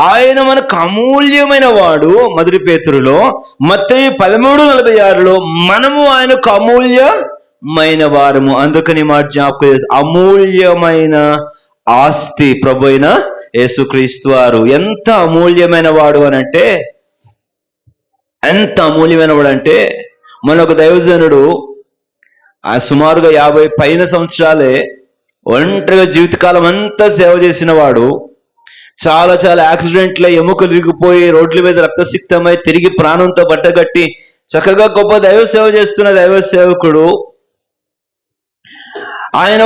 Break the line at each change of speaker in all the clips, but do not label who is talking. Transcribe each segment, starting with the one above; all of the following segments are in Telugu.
ఆయన మనకు అమూల్యమైన వాడు. మొదటి పేతురులో, మత్తయి 13:46లో మనము ఆయనకు అమూల్యమైన వారము. అందుకని మాట జ్ఞాపకం చేస్తే అమూల్యమైన ఆస్తి ప్రభు అయిన యేసుక్రీస్తు వారు. ఎంత అమూల్యమైన వాడు అని అంటే, ఎంత అమూల్యమైన వాడు అంటే, మన ఒక దైవజనుడు సుమారుగా 50 పైన సంవత్సరాలే ఒంటరిగా జీవితకాలం అంతా సేవ చేసిన వాడు. చాలా చాలా యాక్సిడెంట్ల ఎముకలు విరిగిపోయి రోడ్ల మీద రక్తసిక్తమై తిరిగి ప్రాణంతో బట్టగట్టి చక్కగా గొప్ప దైవ సేవ చేస్తున్న దైవ సేవకుడు. ఆయన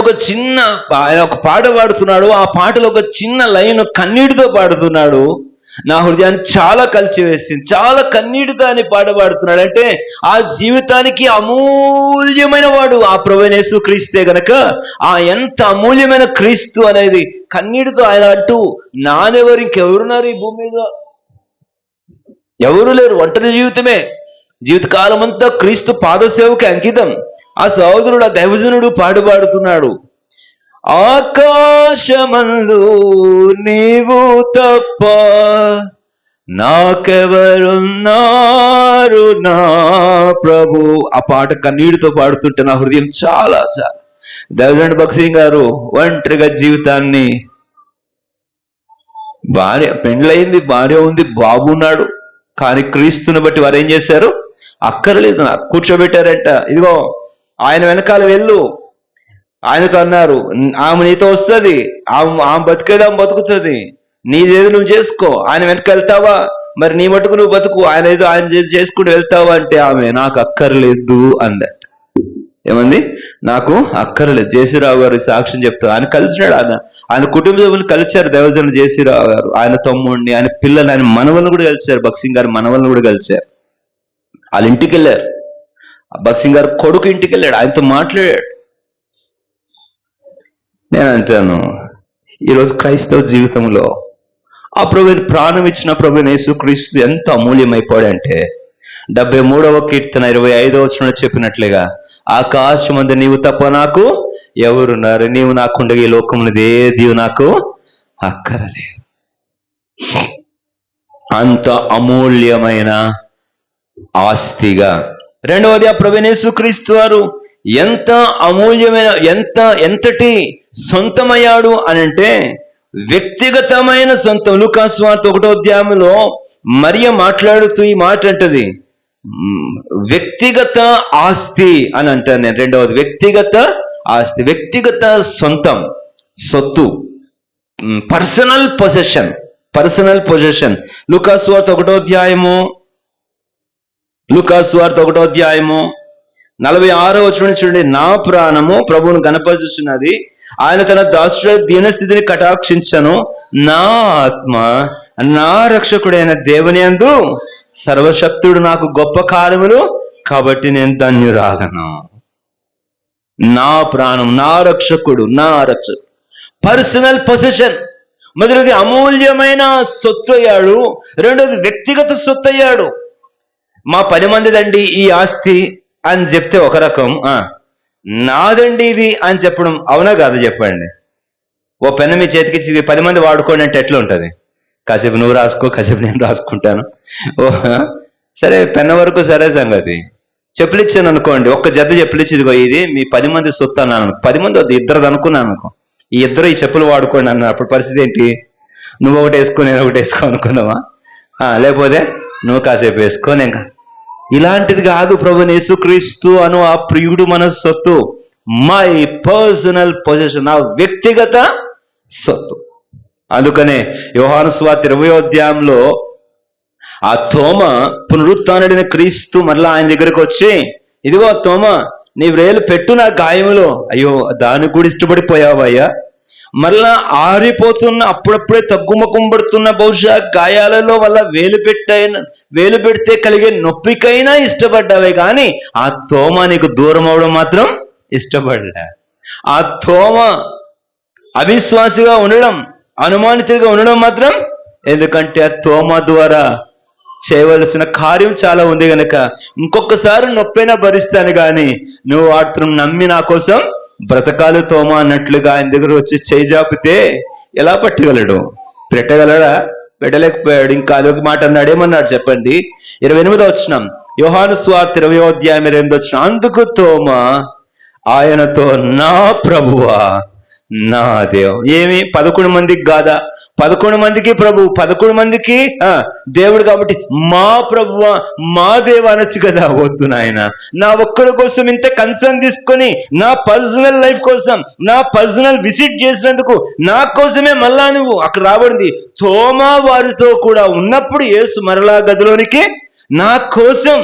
ఒక పాట పాడుతున్నాడు. ఆ పాటలో ఒక చిన్న లైన్ కన్నీటితో పాడుతున్నాడు. నా హృదయాన్ని చాలా కలిచివేసింది. చాలా కన్నీటితో అని పాట పాడుతున్నాడు. అంటే ఆ జీవితానికి అమూల్యమైన వాడు ఆ ప్రభువైన యేసుక్రీస్తే గనక, ఆ ఎంత అమూల్యమైన క్రీస్తు అనేది కన్నీటితో ఆయన అంటూ, నానెవరు, ఇంకెవరున్నారు ఈ భూమి మీద? ఎవరు లేరు, ఒంటరి జీవితమే. జీవితకాలం అంతా క్రీస్తు పాదసేవకి అంకితం. ఆ సహోదరుడు, ఆ దైవజనుడు పాడుతున్నాడు. ఆకాశమందు నీవు తప్ప నాకెవరున్నారు నా ప్రభు. ఆ పాట కన్నీటితో పాడుతుంటే నా హృదయం చాలా చాలా. దైవజనుడు భగత్ సింగ్ గారు ఒంటరిగా జీవితాన్ని, భార్య పెండ్లయింది, భార్య ఉంది, బాబు ఉన్నాడు. కానీ క్రీస్తుని బట్టి వారు ఏం చేశారు? అక్కర్లేదు, నాకు కూర్చోబెట్టారంట. ఇదిగో ఆయన వెనకాల వెళ్ళు. ఆయనకు అన్నారు, ఆమె నీతో వస్తుంది, ఆమె బతికేదాం బతుకుతుంది, నీదేదో నువ్వు చేసుకో. ఆయన వెనక వెళ్తావా? మరి నీ మటుకు నువ్వు బతుకు, ఆయన ఏదో ఆయన చేసుకుంటూ వెళ్తావా అంటే ఆమె నాకు అక్కర్లేదు అందట. ఏమంది? నాకు అక్కర్లేదు. జేసీరావు గారు సాక్ష్యం చెప్తారు. ఆయన కలిసినాడు, ఆయన కుటుంబ సభ్యులు కలిశారు. దైవజనులు జేసీరావు గారు, ఆయన తమ్ముడిని, ఆయన పిల్లలు, ఆయన మనవలను కూడా కలిశారు. భగత్ సింగ్ గారి మనవలను కూడా కలిశారు. వాళ్ళ ఇంటికి వెళ్ళారు. భగత్ సింగ్ గారు కొడుకు ఇంటికి వెళ్ళాడు, ఆయనతో మాట్లాడాడు. నేను అంటాను, ఈరోజు క్రైస్తవ జీవితంలో ఆ ప్రభుని ప్రాణం ఇచ్చిన ప్రభుని యేసుక్రీస్తు ఎంత అమూల్యమైపోయాడంటే, 73వ కీర్తన 25వ వచనంలో చెప్పినట్లుగా, ఆకాశమందు నీవు తప్ప నాకు ఎవరున్నారు, నీవు నాకుండగా ఈ లోకములో ఏది నాకు అక్కరలేదు. అంత అమూల్యమైన ఆస్తిగా. రెండవది, ఆ ప్రభుని యేసుక్రీస్తు వారు ఎంత అమూల్యమైన, ఎంతటి సొంతమయ్యాడు అనంటే వ్యక్తిగతమైన సొంతం. లూకా సువార్త 1వ అధ్యాయంలో మరియ మాట్లాడుతూ ఈ మాట అంటది, వ్యక్తిగత ఆస్తి అని అంటాను నేను. రెండవది వ్యక్తిగత ఆస్తి, వ్యక్తిగత సొంతం, సొత్తు, పర్సనల్ పొజెషన్. లూకా సువార్త 1వ అధ్యాయము 46వ వచనం చూడండి. నా ప్రాణము ప్రభువును గణపరుచుచున్నది, ఆయన తన దాసుల దీనస్థితిని కటాక్షించను, నా ఆత్మ నా రక్షకుడైన దేవుని యందు సర్వశక్తుడు నాకు గొప్ప కార్యములు కాబట్టి నేను ధన్యురాలను. నా ప్రాణం, నా రక్షకుడు, పర్సనల్ పొజిషన్. మొదటిది అమూల్యమైన సొత్తు అయ్యాడు. రెండోది వ్యక్తిగత సొత్తు అయ్యాడు. మా 10 మందిదండి ఈ ఆస్తి అని చెప్తే ఒక రకం, నాదండి ఇది అని చెప్పడం అవునా కాదు చెప్పండి? ఓ పెన్ను మీ చేతికి 10 మంది వాడుకోండి అంటే ఎట్లా ఉంటుంది? కాసేపు నువ్వు రాసుకో, కాసేపు నేను రాసుకుంటాను. సరే, పెన్న వరకు సరే సంగతి. చెప్పులు ఇచ్చాను అనుకోండి, ఒక్క జత చెప్పులు ఇచ్చి, ఇదిగో ఇది మీ 10 మంది సొత్తు అన్నాను. 10 మంది వద్దు, ఇద్దరు అనుకున్నాను అనుకో, ఈ ఇద్దరు ఈ చెప్పులు వాడుకోండి అన్నారు. అప్పుడు పరిస్థితి ఏంటి? నువ్వు ఒకటి వేసుకో, నేను ఒకటి వేసుకో అనుకున్నావా? లేకపోతే నువ్వు కాసేపు వేసుకో, నేను. ఇలాంటిది కాదు ప్రభువైన యేసుక్రీస్తు అను ఆ ప్రియుడు మన సొత్తు. మై పర్సనల్ పొజిషన్, నా వ్యక్తిగత సొత్తు. అందుకనే యోహాను సువార్త 20వ అధ్యాయంలో ఆ తోమ పునరుత్థానుడైన క్రీస్తు మరలా ఆయన దగ్గరకు వచ్చి, ఇదిగో తోమ, నీ వ్రేలు పెట్టు నా గాయములో. అయ్యో, దానికి కూడా ఇష్టపడిపోయావయ్యా. మరలా ఆరిపోతున్న, అప్పుడప్పుడే తగ్గుముఖం పడుతున్న బహుశా గాయాలలో వల్ల వేలు పెడితే కలిగే నొప్పికైనా ఇష్టపడ్డావే కానీ ఆ తోమ నీకు దూరం అవడం మాత్రం ఇష్టపడలే. ఆ తోమ అవిశ్వాసిగా ఉండడం, అనుమానితుడిగా ఉండడం మాత్రం, ఎందుకంటే ఆ తోమ ద్వారా చేయవలసిన కార్యం చాలా ఉంది గనక, ఇంకొకసారి నొప్పైనా భరిస్తాను కానీ నువ్వు వాడుతున్న నమ్మి నా కోసం బ్రతకాలు తోమ అన్నట్లుగా ఆయన దగ్గర వచ్చి చేయి జాపితే ఎలా పట్టగలడు? పెట్టగలడా? పెట్టలేకపోయాడు. ఇంకా అదొక మాట అన్నాడు. ఏమన్నాడు చెప్పండి? 28వ వచనం, యోహాను సువార్త 20వ అధ్యాయం 28వ వచనం, అందుకు తోమా ఆయనతో, నా ప్రభువా నా దేవ. ఏమి 11 మందికి కాదా? 11 మందికి ప్రభు, 11 మందికి దేవుడు కాబట్టి మా ప్రభువా మా దేవ అనొచ్చు కదా. వద్దు నాయన, నా ఒక్కడి కోసం ఇంత కన్సర్న్ తీసుకొని, నా పర్సనల్ లైఫ్ కోసం, నా పర్సనల్ విజిట్ చేసినందుకు నా కోసమే మళ్ళా నువ్వు అక్కడ రాబడింది. తోమా వారితో కూడా ఉన్నప్పుడు యేసు మరలా గదిలోనికి నా కోసం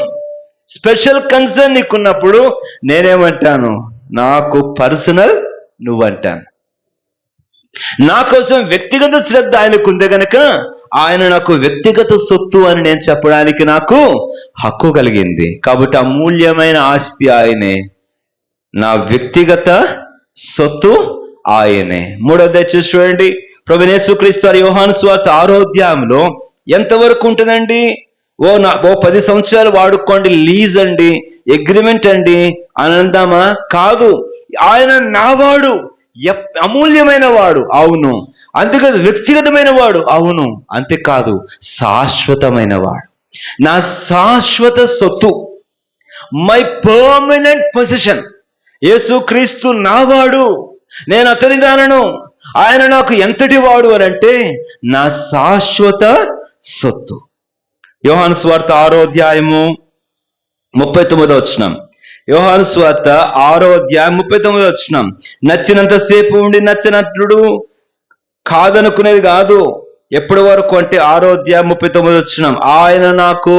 స్పెషల్ కన్సర్న్ నీకున్నప్పుడు నేనేమంటాను? నాకు పర్సనల్ నువ్వంటాను. నా కోసం వ్యక్తిగత శ్రద్ధ ఆయనకుందే గనక ఆయన నాకు వ్యక్తిగత సొత్తు అని నేను చెప్పడానికి నాకు హక్కు కలిగింది. కాబట్టి అమూల్యమైన ఆస్తి ఆయనే, నా వ్యక్తిగత సొత్తు ఆయనే. 3వ దయచేసి చూడండి, ప్రభువైన యేసుక్రీస్తు వారి యోహాను సువార్త 6వ అధ్యాయంలో ఎంతవరకు ఉంటుందండి? 10 సంవత్సరాలు వాడుకోండి, లీజ్ అండి, అగ్రిమెంట్ అండి అని అందామా? కాదు. ఆయన నావాడు, అమూల్యమైన వాడు, అవును. అంతేకాదు వ్యక్తిగతమైన వాడు, అవును. అంతేకాదు శాశ్వతమైన వాడు, నా శాశ్వత సొత్తు, మై పర్మనెంట్ పొజిషన్. యేసుక్రీస్తు నావాడు, నేను అతని దానను. ఆయన నాకు ఎంతటి వాడు అని అంటే నా శాశ్వత సొత్తు. యోహాను సువార్త 6వ అధ్యాయము 39వ వచనం, యోహాను సువార్త 6వ అధ్యాయం 39వ వచనం, నచ్చినంత సేపు ఉండి నచ్చినట్లు కాదనుకునేది కాదు. ఎప్పటి వరకు అంటే 6వ అధ్యాయం 39వ వచనం, ఆయన నాకు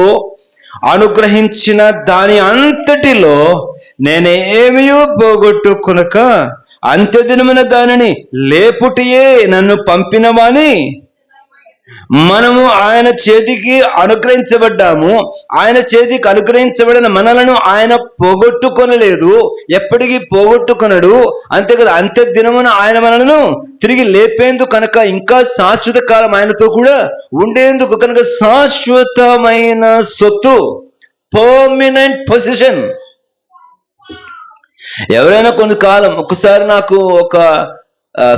అనుగ్రహించిన దాని అంతటిలో నేనేమీ పోగొట్టుకొనక అంత్యదినమైన దానిని లేపుటియే నన్ను పంపిన వాని మనము ఆయన చేతికి అనుగ్రహించబడ్డాము. ఆయన చేతికి అనుగ్రహించబడిన మనలను ఆయన పోగొట్టుకొనలేదు, ఎప్పటికీ పోగొట్టుకొనడు. అంతేకాదు అంత్య దినమున ఆయన మనలను తిరిగి లేపేందుకు కనుక ఇంకా శాశ్వత కాలం ఆయనతో కూడా ఉండేందుకు కనుక శాశ్వతమైన సొత్తు, పర్మనెంట్ పొజిషన్. ఎవరైనా కొంతకాలం, ఒకసారి నాకు ఒక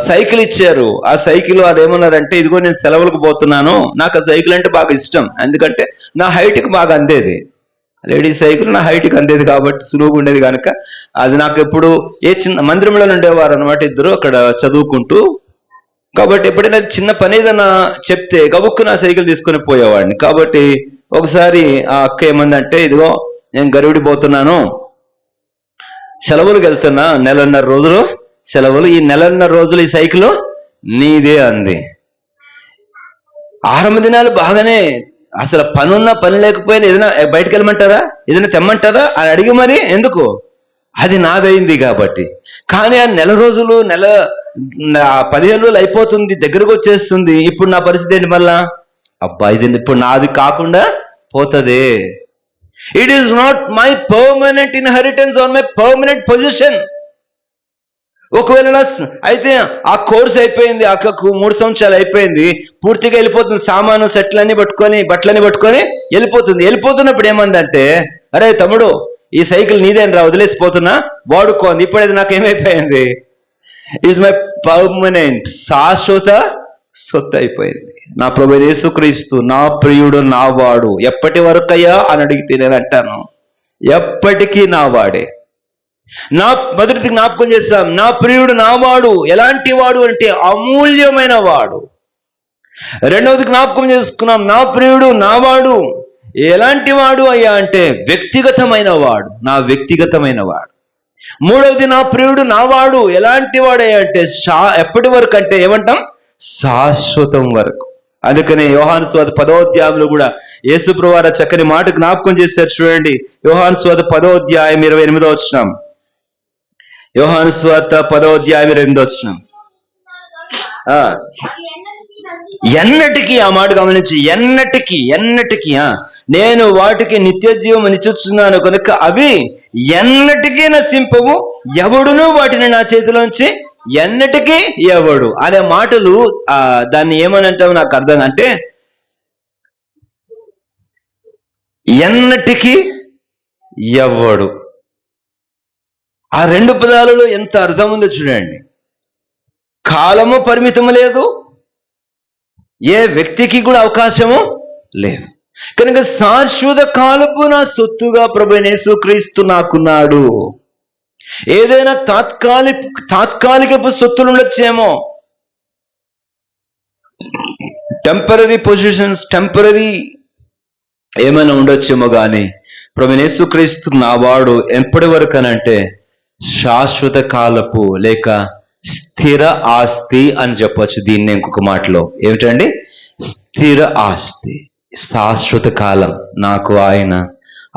సైకిల్ ఇచ్చారు. ఆ సైకిల్ అదేమన్నారంటే, ఇదిగో నేను సెలవులకు పోతున్నాను, నాకు ఆ సైకిల్ అంటే బాగా ఇష్టం, ఎందుకంటే నా హైట్కి బాగా అందేది. లేడీస్ సైకిల్ నా హైట్కి అందేది కాబట్టి సులువుగా ఉండేది కనుక అది నాకు ఎప్పుడు చిన్న మందిరంలో ఉండేవారు అనమాట, ఇద్దరు అక్కడ చదువుకుంటూ. కాబట్టి ఎప్పుడైనా చిన్న పని ఏదైనా చెప్తే గబుక్కు నా సైకిల్ తీసుకొని పోయేవాడిని. కాబట్టి ఒకసారి ఆ అక్క ఏమందంటే, ఇదిగో నేను గరువుడి పోతున్నాను, సెలవులకు వెళ్తున్నా, 1.5 రోజులు సెలవులు, ఈ 1.5 రోజులు ఈ సైకిల్ నీదే అంది. 6 దినాలు బాగానే, అసలు పనున్నా పని లేకపోయినా ఏదైనా బయటకు వెళ్ళమంటారా, ఏదైనా తెమ్మంటారా అని అడిగి మరి ఎందుకు, అది నాదైంది కాబట్టి. కానీ ఆ 1 రోజులు 15 రోజులు అయిపోతుంది, దగ్గరకు వచ్చేస్తుంది. ఇప్పుడు నా పరిస్థితి ఏంటి? మళ్ళా అబ్బా ఇది ఇప్పుడు నాది కాకుండా పోతుంది. It is not my permanent inheritance or my permanent position. ఒకవేళ అయితే ఆ కోర్స్ అయిపోయింది, అక్కకు 3 సంవత్సరాలు అయిపోయింది, పూర్తిగా వెళ్ళిపోతుంది, సామాను సెట్లన్నీ పట్టుకొని బట్టలన్నీ పట్టుకొని వెళ్ళిపోతుంది. వెళ్ళిపోతున్నప్పుడు ఏమందంటే, అరే తమ్ముడు ఈ సైకిల్ నీదేని రా, వదిలేసిపోతున్నా, వాడుకోండి. ఇప్పుడైతే నాకు ఏమైపోయింది? ఇట్స్ మై పర్మనెంట్, శాశ్వత సొత్తు అయిపోయింది. నా ప్రభువైన యేసుక్రీస్తు నా ప్రియుడు నా వాడు. ఎప్పటి వరకయ్యా అని అడిగితే నేను అంటాను, ఎప్పటికీ నా వాడే. నా మొదటిది జ్ఞాపకం చేస్తాం, నా ప్రియుడు నా వాడు. ఎలాంటి వాడు అంటే అమూల్యమైన వాడు. రెండవది జ్ఞాపకం చేసుకున్నాం, నా ప్రియుడు నా వాడు. ఎలాంటి వాడు అయ్యా అంటే వ్యక్తిగతమైన వాడు, నా వ్యక్తిగతమైన వాడు. మూడవది నా ప్రియుడు నా వాడు. ఎలాంటి వాడయ్యా అంటే ఎప్పటి వరకు అంటే ఏమంటాం? శాశ్వతం వరకు. అందుకనే యోహాను సువార్త 10వ అధ్యాయంలో కూడా యేసు ప్రభువారు చక్కని మాట జ్ఞాపకం చేశారు. చూడండి, యోహాను సువార్త 10వ అధ్యాయం 28వ వచనం. యోహాను సువార్త 10వ అధ్యాయం 28వ వచనం. ఎన్నటికీ, ఆ మాట గమనించి, ఎన్నటికీ నేను వాటికి నిత్య జీవం నిచ్చుచున్నాను కనుక అవి ఎన్నటికీ నశింపవు, ఎవడును వాటిని నా చేతిలోంచి ఎన్నటికీ ఎవడు అనే మాటలు, దాన్ని ఏమని అంటావు నాకు అర్థం అంటే, ఎన్నటికీ ఎవడు. ఆ 2 పదాలలో ఎంత అర్థం ఉందో చూడండి. కాలము పరిమితం లేదు, ఏ వ్యక్తికి కూడా అవకాశము లేదు. కనుక శాశ్వత కాలపు నా సొత్తుగా ప్రభువైన యేసుక్రీస్తు నాకున్నాడు. ఏదైనా తాత్కాలికపు సొత్తులు ఉండొచ్చేమో, టెంపరరీ పొజిషన్స్, టెంపరరీ ఏమైనా ఉండొచ్చేమో, కానీ ప్రభువైన యేసుక్రీస్తు నావాడు ఎప్పటి వరకు అనంటే శాశ్వత కాలపు లేక స్థిర ఆస్తి అని చెప్పొచ్చు. దీన్ని ఇంకొక మాటలో ఏమిటండి? స్థిర ఆస్తి, శాశ్వత కాలం. నాకు ఆయన,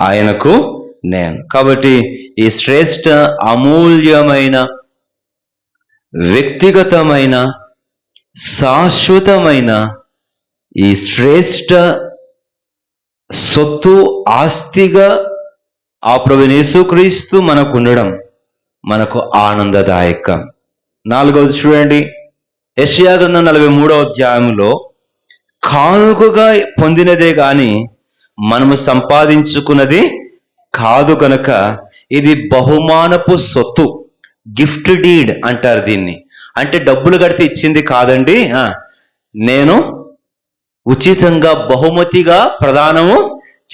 ఆయనకు నేను. కాబట్టి ఈ శ్రేష్ఠ అమూల్యమైన వ్యక్తిగతమైన శాశ్వతమైన ఈ శ్రేష్ఠ సొత్తు ఆస్తిగా ఆ ప్రభువైన యేసుక్రీస్తు మనకు ఉండడం మనకు ఆనందదాయకం. 4వది చూడండి, యెషయా గ్రంథం 43వ అధ్యాయంలో కానుకగా పొందినదే గాని మనము సంపాదించుకున్నది కాదు కనుక ఇది బహుమానపు సొత్తు. గిఫ్ట్ డీడ్ అంటారు దీన్ని. అంటే డబ్బులు కడితే ఇచ్చింది కాదండి, నేను ఉచితంగా బహుమతిగా ప్రదానము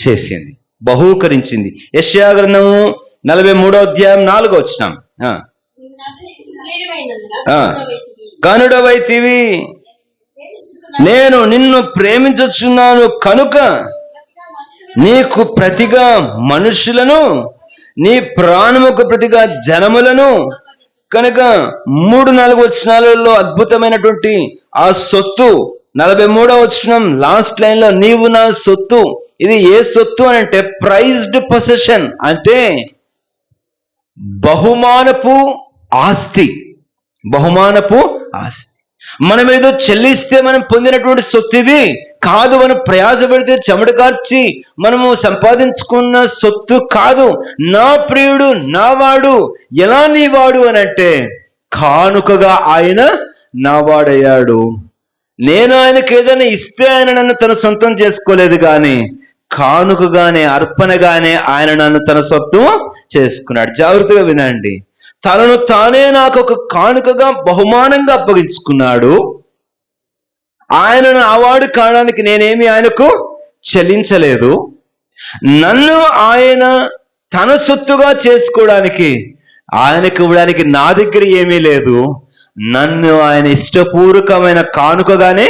చేసింది, బహూకరించింది. యెషయా గ్రంథము 43వ అధ్యాయం 4వ వచనం, గనుడవైతివి, నేను నిన్ను ప్రేమించుచున్నాను కనుక నీకు ప్రతిగా మనుషులను, నీ ప్రాణముకు ప్రతిగా జనములను. కనుక 3-4 వచనాలలో అద్భుతమైనటువంటి ఆ సొత్తు. 43వ వచనం లాస్ట్ లైన్ లో నీవు నా సొత్తు. ఇది ఏ సొత్తు అని అంటే ప్రైజ్డ్ పొసెషన్, అంటే బహుమానపు ఆస్తి. బహుమానపు ఆస్తి. మనం ఏదో చెల్లిస్తే మనం పొందినటువంటి సొత్తు ఇది కాదు. మనం ప్రయాసపడితే చెమట కార్చి మనము సంపాదించుకున్న సొత్తు కాదు. నా ప్రియుడు నావాడు. ఎలా నీవాడు అని అంటే కానుకగా ఆయన నావాడయ్యాడు. నేను ఆయనకు ఏదైనా ఇస్తే ఆయన నన్ను తన సొంతం చేసుకోలేదు, కానీ కానుకగానే, అర్పణగానే ఆయన నన్ను తన సొంతం చేసుకున్నాడు. జాగ్రత్తగా వినండి. తనను తానే నాకు ఒక కానుకగా బహుమానంగా అప్పగించుకున్నాడు. ఆయనను ఆవాడు కావడానికి నేనేమి ఆయనకు చెల్లించలేదు. నన్ను ఆయన తన సొత్తుగా చేసుకోవడానికి, ఆయనకు ఇవ్వడానికి నా దగ్గర ఏమీ లేదు. నన్ను ఆయన ఇష్టపూర్వకమైన కానుకగానే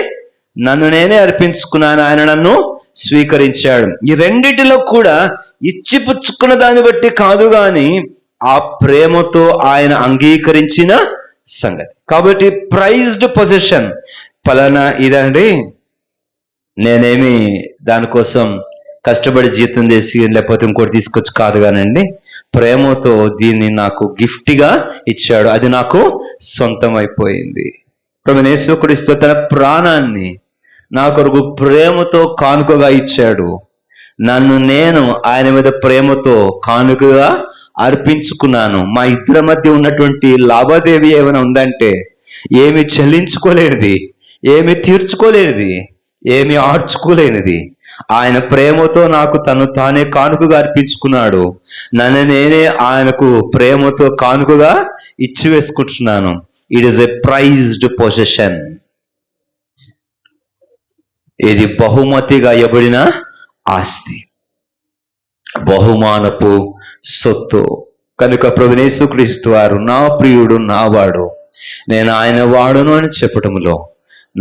నన్ను నేనే అర్పించుకున్నాను. ఆయన నన్ను స్వీకరించాడు. ఈ రెండిటిలో కూడా ఇచ్చిపుచ్చుకున్న దాన్ని బట్టి కాదు, కానీ ఆ ప్రేమతో ఆయన అంగీకరించిన సంగతి. కాబట్టి ప్రైజ్డ్ పొజిషన్ ఫలానా ఇదండి, నేనేమి దానికోసం కష్టపడి జీతం చేసి లేకపోతే ఇంకోటి తీసుకొచ్చి కాదు కానండి, ప్రేమతో దీన్ని నాకు గిఫ్ట్గా ఇచ్చాడు. అది నాకు సొంతం అయిపోయింది. ప్రభువైన యేసుక్రీస్తు తన ప్రాణాన్ని నా కొరకు ప్రేమతో కానుకగా ఇచ్చాడు. నన్ను నేను ఆయన మీద ప్రేమతో కానుకగా అర్పించుకున్నాను. మా ఇద్దరి మధ్య ఉన్నటువంటి లావాదేవీ ఏమైనా ఉందంటే ఏమి చెల్లించుకోలేనిది, ఏమి తీర్చుకోలేనిది, ఏమి ఆర్చుకోలేనిది, ఆయన ప్రేమతో నాకు తను తానే కానుకగా అర్పించుకున్నాడు. నన్ను నేనే ఆయనకు ప్రేమతో కానుకగా ఇచ్చి వేసుకుంటున్నాను. It is a prized position. ఇది బహుమతిగా ఇవ్వబడిన ఆస్తి, బహుమానపు సొత్తు. కనుక ప్రభువైన యేసుక్రీస్తు వారు నా ప్రియుడు నావాడు, నేను ఆయన వాడును అని చెప్పటంలో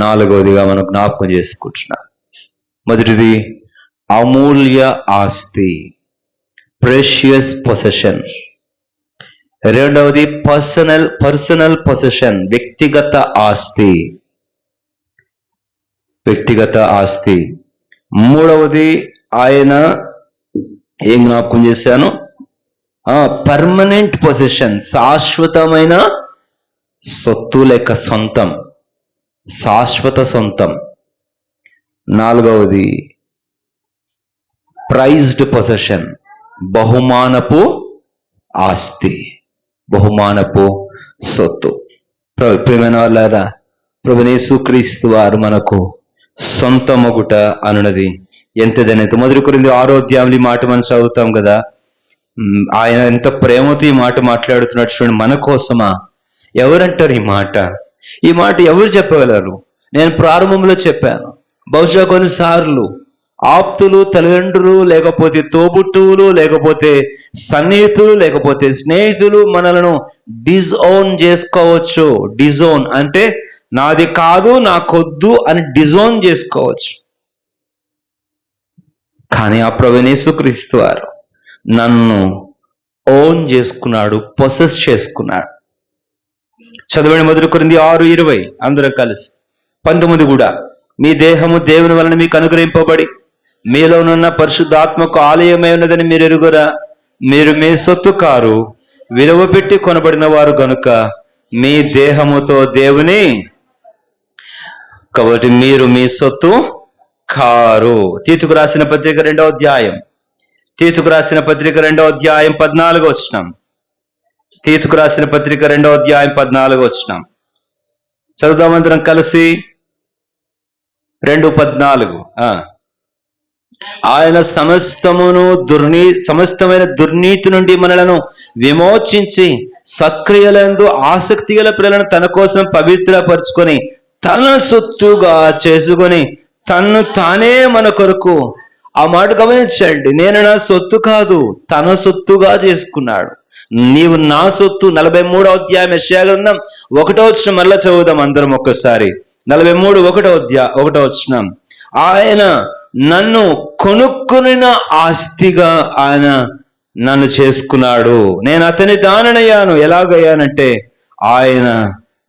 4వదిగా మనం జ్ఞాపకం చేసుకుంటున్నాం. మొదటిది అమూల్య ఆస్తి, ప్రెషియస్ పొసెషన్. రెండవది పర్సనల్ పొసెషన్, వ్యక్తిగత ఆస్తి, వ్యక్తిగత ఆస్తి. మూడవది ఆయన ఏం జ్ఞాపకం చేశాను, పర్మనెంట్ పొజిషన్, శాశ్వతమైన సొత్తు లేక సొంతం, శాశ్వత సొంతం. నాలుగవది ప్రైజ్డ్ పొజిషన్, బహుమానపు ఆస్తి, బహుమానపు సొత్తు. ప్రియమైన వాళ్ళారా, ప్రభువైన యేసుక్రీస్తు వారు మనకు సొంతమగుట అనున్నది ఎంతదనేది 1 కొరింథీ 6వ అధ్యాయంలో ఈ మాట మనం చదువుతాం కదా. ఆయన ఎంత ప్రేమతో ఈ మాట మాట్లాడుతున్నాడు చూడండి. మన కోసమా? ఎవరంటారు ఈ మాట? ఈ మాట ఎవరు చెప్పగలరు? నేను ప్రారంభంలో చెప్పాను, బహుశా కొన్నిసార్లు ఆప్తులు, తల్లిదండ్రులు, లేకపోతే తోబుట్టువులు, లేకపోతే సన్నిహితులు, లేకపోతే స్నేహితులు మనలను డిజోన్ చేసుకోవచ్చు. డిజోన్ అంటే నాది కాదు, నాకొద్దు అని డిజోన్ చేసుకోవచ్చు. కానీ ఆ ప్రభువైన యేసుక్రీస్తు వారు నన్ను ఓన్ చేసుకున్నాడు, పొసెస్ చేసుకున్నాడు. చదవండి 1 కొరింథీ 6:20 అందరం కలిసి. 19 కూడా. మీ దేహము దేవుని వలన మీకు అనుగ్రహింపబడి మీలోనున్న పరిశుద్ధాత్మకు ఆలయమై ఉన్నదని మీరు ఎరుగురా. మీరు మీ సొత్తు కారు, విలువ పెట్టి కొనబడిన వారు గనుక మీ దేహముతో దేవుని, కాబట్టి మీరు మీ సొత్తు కారు. తీతుకు రాసిన పత్రిక 2వ అధ్యాయం, తీతుకు రాసిన పత్రిక 2వ అధ్యాయం 14వ వచనం. తీతుకు రాసిన పత్రిక 2వ అధ్యాయం 14వ వచనం చదువుదామందరం కలిసి. 2:14. ఆయన సమస్తమైన దుర్నీతి నుండి మనలను విమోచించి సత్క్రియలందు ఆసక్తి గల పిల్లలను తన కోసం పవిత్రపరుచుకొని తన సొత్తుగా చేసుకొని తన్ను తానే మన కొరకు, ఆ మాట గమనించండి, నేను నా సొత్తు కాదు, తన సొత్తుగా చేసుకున్నాడు. నీవు నా సొత్తు. 43వ అధ్యాయం యెషయా గ్రంథం 1వ వచనం మళ్ళా చదువుదాం అందరం ఒక్కసారి. 43:1 వచనం. ఆయన నన్ను కొనుక్కున్న ఆస్తిగా ఆయన నన్ను చేసుకున్నాడు. నేను అతని దాననయ్యాను. ఎలాగయ్యానంటే ఆయన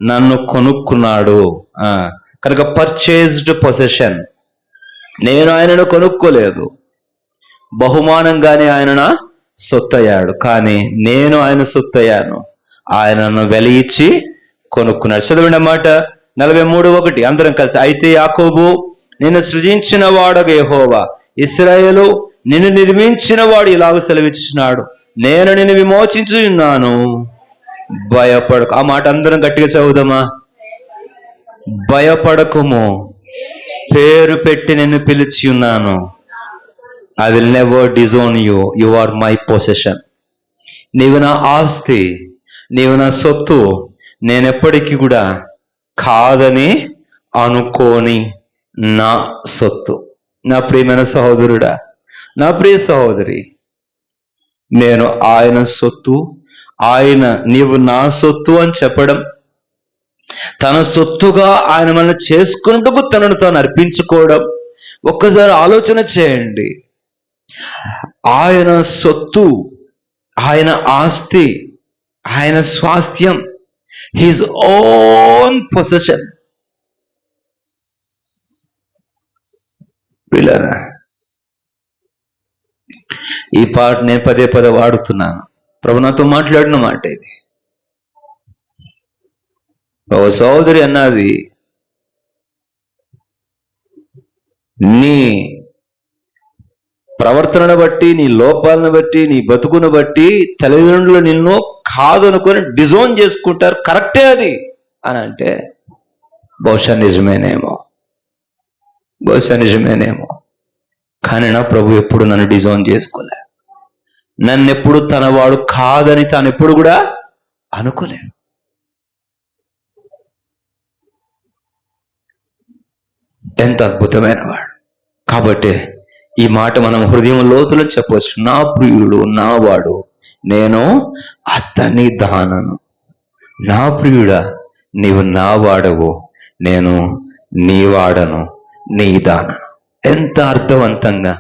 నన్ను కొనుక్కున్నాడు. కనుక పర్చేజ్డ్ పొసెషన్. నేను ఆయనను కొనుక్కోలేదు, బహుమానంగానే ఆయన నా సొత్తయ్యాడు. కానీ నేను ఆయన సొత్తయ్యాను. ఆయనను వెల ఇచ్చి కొనుక్కున్నాడు. చదవండి మాట 43:1 అందరం కలిసి. అయితే యాకోబు, నిన్ను సృజించిన వాడగు యెహోవా, ఇశ్రాయేలు, నిన్ను నిర్మించిన వాడు ఇలాగ సెలవిచ్చున్నాడు, నేను నిన్ను విమోచించి ఉన్నాను, భయపడకు. ఆ మాట అందరం గట్టిగా చదువుదామా. భయపడకుము, పేరు పెట్టి నిన్ను పిలిచి ఉన్నాను. I will never disown you, you are my possession. నీవు నా ఆస్తి, నీవు నా సొత్తు. నేనెప్పటికీ కూడా కాదని అనుకోని నా సొత్తు. నా ప్రియమైన సహోదరుడా, నా ప్రియ సహోదరి, నేను ఆయన సొత్తు. ఆయన నీవు నా సొత్తు అని చెప్పడం, తన సొత్తుగా ఆయన మనల్ని చేసుకున్నట్టుకు తనను తాను అర్పించుకోవడం. ఒక్కసారి ఆలోచన చేయండి. ఆయన సొత్తు, ఆయన ఆస్తి, ఆయన స్వాస్థ్యం, హిజ్ ఓన్ పొసెషన్. ఈ పాట నేను పదే వాడుతున్నాను. ప్రభు నాతో మాట్లాడిన మాట ఇది. ఓ సహోదరి అన్నది, నీ ప్రవర్తనను బట్టి, నీ లోపాలను బట్టి, నీ బతుకును బట్టి తల్లిదండ్రులు నిన్ను కాదనుకొని డిజోన్ చేసుకుంటారు. కరెక్టే అది అని అంటే బహుశా నిజమేనేమో. కానీ నా ప్రభు ఎప్పుడు నన్ను డిజోన్ చేసుకోలే. నన్ను ఎప్పుడు తన వాడు కాదని తాను ఎప్పుడు కూడా అనుకోలేదు. ఎంత అద్భుతమైన వాడు. కాబట్టి ఈ మాట మనం హృదయం లోతులో చెప్పవచ్చు. నా ప్రియుడు నా వాడు, నేను అతని దానను. నా ప్రియుడా, నీవు నా వాడవు, నేను నీ వాడను, నీ దానను. ఎంత అర్థవంతంగా,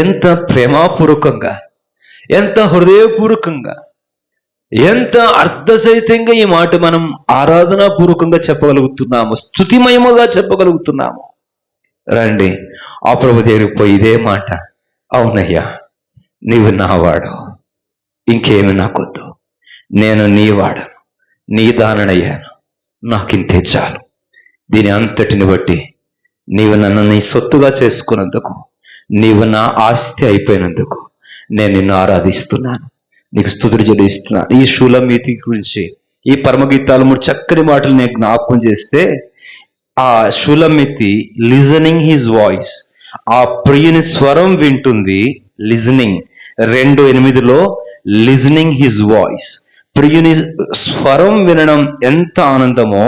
ఎంత ప్రేమపూర్వకంగా, ఎంత హృదయపూర్వకంగా, ఎంత అర్థసహితంగా ఈ మాట మనం ఆరాధనాపూర్వకంగా చెప్పగలుగుతున్నాము, స్తుతిమయముగా చెప్పగలుగుతున్నాము. రండి ఆ ప్రభు దగ్గరికి పోయి ఇదే మాట, అవునయ్యా నీవు నావాడు, ఇంకేమి నాకొద్దు, నేను నీ వాడను, నీ దాననయ్యాను, నాకింతే చాలు. దీని అంతటిని బట్టి నీవు నన్ను నీ సొత్తుగా చేసుకున్నందుకు, నీవు నా ఆస్తి అయిపోయినందుకు నేను నిన్ను ఆరాధిస్తున్నాను, నీకు స్తుతులు చెల్లిస్తున్నాను. ఈ షూలమీతి గురించి ఈ పరమగీతాలు 3 చక్కని మాటలు నేను జ్ఞాపకం చేస్తే, ఆ షూలమితి లిజనింగ్ హిజ్ వాయిస్, ఆ ప్రియుని స్వరం వింటుంది. లిజనింగ్ 2:8 లిజనింగ్ హిజ్ వాయిస్, ప్రియుని స్వరం వినడం ఎంత ఆనందమో.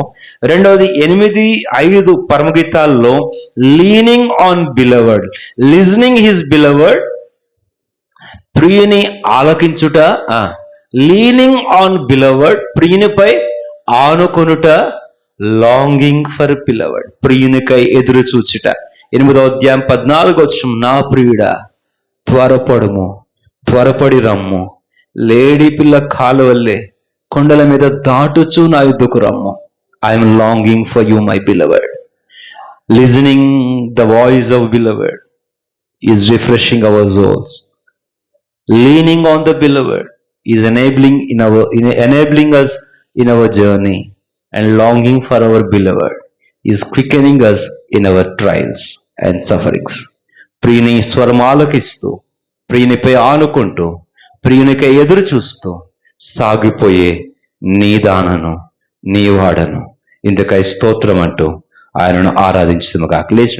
రెండవది 8:5 పరమగీతాల్లో leaning on beloved, listening his beloved, ప్రియుని ఆలకించుట, లీనింగ్ ఆన్ బిలవర్డ్, ప్రియునిపై ఆనుకొనుట, లాంగింగ్ ఫర్ బిలవర్డ్, ప్రియునికై ఎదురు చూచుట. 8వ అధ్యాయం 14వ వచనం, నా ప్రియుడా త్వరపడుము, త్వరపడి రమ్ము, లేడి పిల్ల కాలువల్లే కొండల మీద దాటుచు నా యుద్ధకు రమ్ము. I'm longing for you my beloved. Listening the voice of beloved is refreshing our souls. Leaning on the beloved is enabling us in our journey, and longing for our beloved is quickening us in our trials and sufferings. ప్రియుని స్వరం ఆలకిస్తూ, ప్రియునిపై ఆనుకుంటూ, ప్రియునికై ఎదురు చూస్తూ సాగిపోయే నీ దానను, నీ వాడను, ఇందుకై స్తోత్రం అంటూ ఆయనను ఆరాధించుదుము గాక. లేచిన